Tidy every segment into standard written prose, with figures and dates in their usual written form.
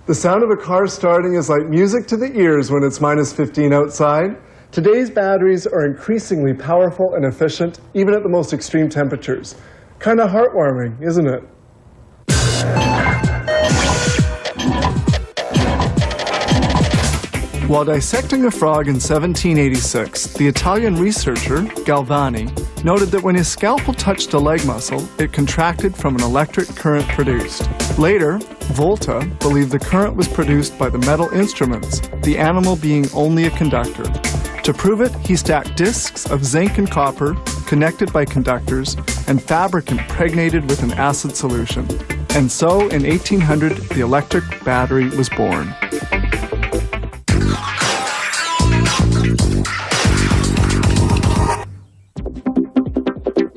The sound of a car starting is like music to the ears when it's -15 outside. Today's batteries are increasingly powerful and efficient, even at the most extreme temperatures. Kind of heartwarming, isn't it? While dissecting a frog in 1786, the Italian researcher, Galvani, noted that when his scalpel touched a leg muscle, it contracted from an electric current produced. Later, Volta believed the current was produced by the metal instruments, the animal being only a conductor. To prove it, he stacked discs of zinc and copper, connected by conductors, and fabric impregnated with an acid solution. And so, in 1800, the electric battery was born.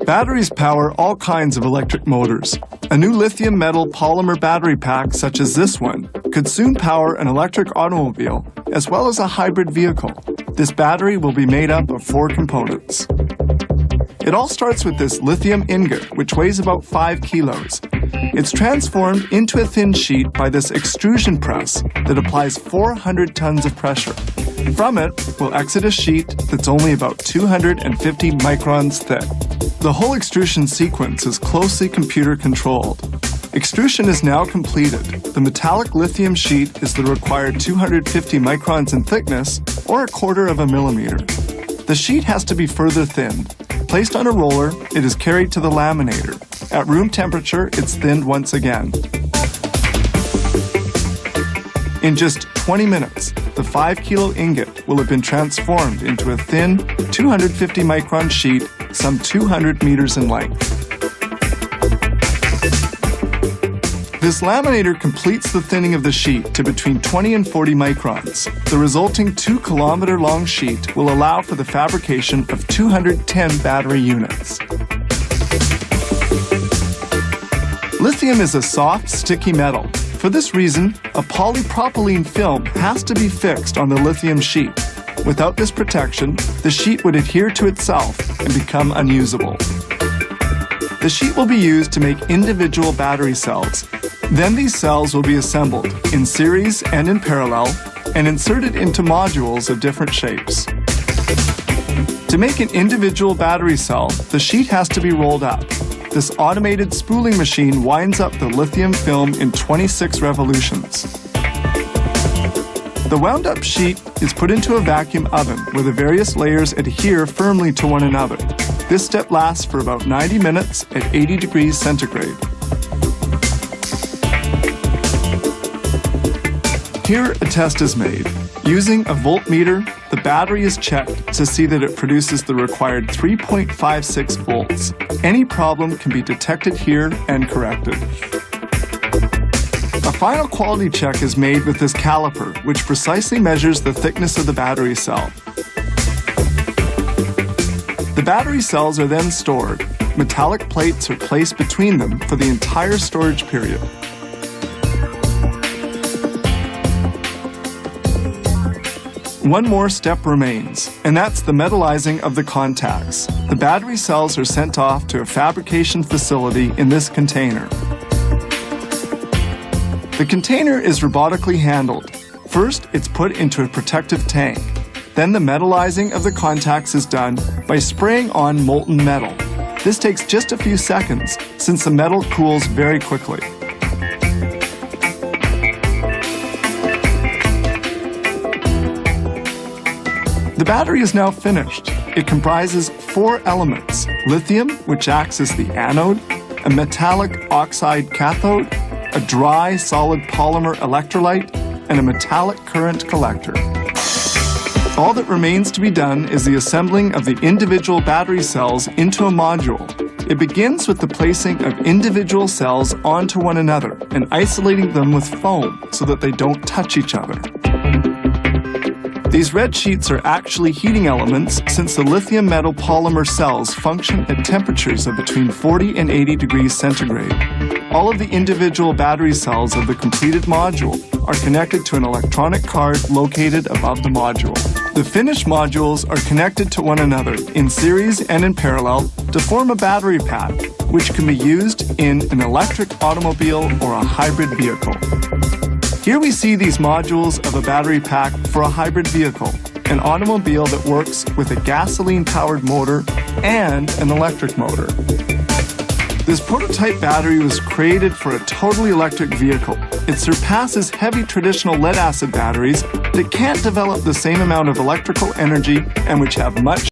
Batteries power all kinds of electric motors. A new lithium metal polymer battery pack, such as this one, could soon power an electric automobile, as well as a hybrid vehicle. This battery will be made up of 4 components. It all starts with this lithium ingot, which weighs about 5 kilos. It's transformed into a thin sheet by this extrusion press that applies 400 tons of pressure. From it will exit a sheet that's only about 250 microns thick. The whole extrusion sequence is closely computer controlled. Extrusion is now completed. The metallic lithium sheet is the required 250 microns in thickness, or 1/4 of a millimeter. The sheet has to be further thinned. Placed on a roller, it is carried to the laminator. At room temperature, it's thinned once again. In just 20 minutes, the 5-kilo ingot will have been transformed into a thin, 250 micron sheet, some 200 meters in length. This laminator completes the thinning of the sheet to between 20 and 40 microns. The resulting 2-kilometer-long sheet will allow for the fabrication of 210 battery units. Lithium is a soft, sticky metal. For this reason, a polypropylene film has to be fixed on the lithium sheet. Without this protection, the sheet would adhere to itself and become unusable. The sheet will be used to make individual battery cells. Then these cells will be assembled in series and in parallel and inserted into modules of different shapes. To make an individual battery cell, the sheet has to be rolled up. This automated spooling machine winds up the lithium film in 26 revolutions. The wound-up sheet is put into a vacuum oven where the various layers adhere firmly to one another. This step lasts for about 90 minutes at 80 degrees centigrade. Here, a test is made. Using a voltmeter, the battery is checked to see that it produces the required 3.56 volts. Any problem can be detected here and corrected. A final quality check is made with this caliper, which precisely measures the thickness of the battery cell. The battery cells are then stored. Metallic plates are placed between them for the entire storage period. One more step remains, and that's the metallizing of the contacts. The battery cells are sent off to a fabrication facility in this container. The container is robotically handled. First, it's put into a protective tank. Then the metallizing of the contacts is done by spraying on molten metal. This takes just a few seconds, since the metal cools very quickly. The battery is now finished. It comprises 4 elements: lithium, which acts as the anode, a metallic oxide cathode, a dry solid polymer electrolyte, and a metallic current collector. All that remains to be done is the assembling of the individual battery cells into a module. It begins with the placing of individual cells onto one another and isolating them with foam so that they don't touch each other. These red sheets are actually heating elements, since the lithium metal polymer cells function at temperatures of between 40 and 80 degrees centigrade. All of the individual battery cells of the completed module are connected to an electronic card located above the module. The finished modules are connected to one another in series and in parallel to form a battery pack, which can be used in an electric automobile or a hybrid vehicle. Here we see these modules of a battery pack for a hybrid vehicle, an automobile that works with a gasoline-powered motor and an electric motor. This prototype battery was created for a totally electric vehicle. It surpasses heavy traditional lead-acid batteries that can't develop the same amount of electrical energy and which have much